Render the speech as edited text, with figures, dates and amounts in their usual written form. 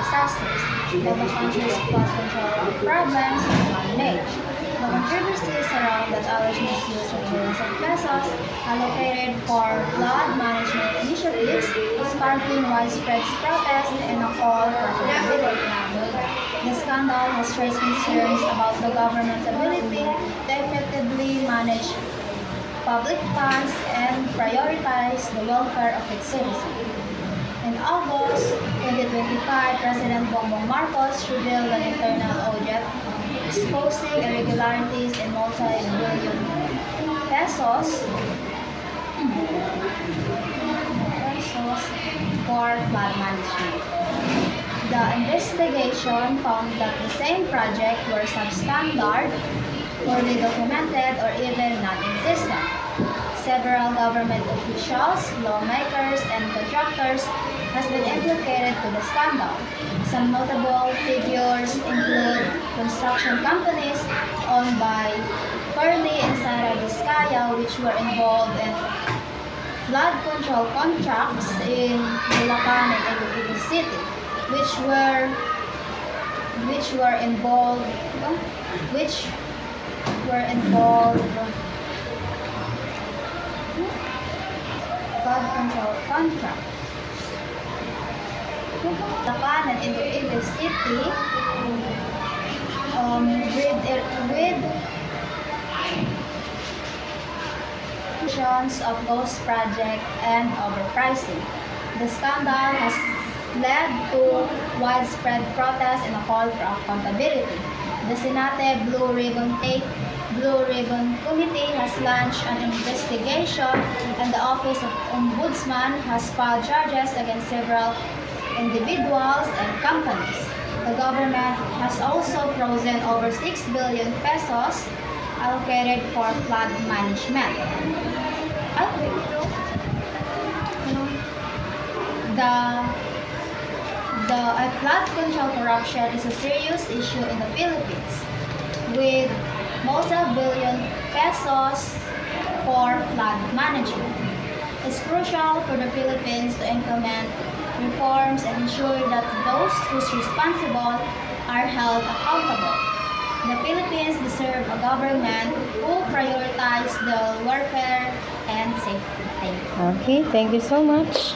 disasters, while the country's flood control problems are managed. The controversy surrounds that Alice misuse of billions of pesos allocated for flood management initiatives, sparking widespread protest and a call for accountability. The scandal has raised concerns about the government's ability to effectively manage public funds and prioritize the welfare of its citizens. In August 2025, President Bongbong Marcos revealed an internal audit exposing irregularities in multi-billion pesos for flood management. The investigation found that the same projects were substandard, poorly documented, or even non-existent. Several government officials, lawmakers, and contractors has been implicated to the scandal. Some notable figures include construction companies owned by Curly and Sara Vizcaya, which were involved in flood control contracts in Bulacan and Iloilo City, which were involved flood control contract. Bulacan and Iloilo City with of ghost project and overpricing. The scandal has led to widespread protests and a call for accountability. The Senate Blue Ribbon Committee has launched an investigation, and the Office of Ombudsman has filed charges against several individuals and companies. The government has also frozen over 6 billion pesos allocated for flood management. The flood control corruption is a serious issue in the Philippines, with multi-billion pesos for flood management. It's crucial for the Philippines to implement reforms and ensure that those who's responsible are held accountable. The Philippines deserve a government who prioritizes the welfare and safety. Thank you. Okay, thank you so much.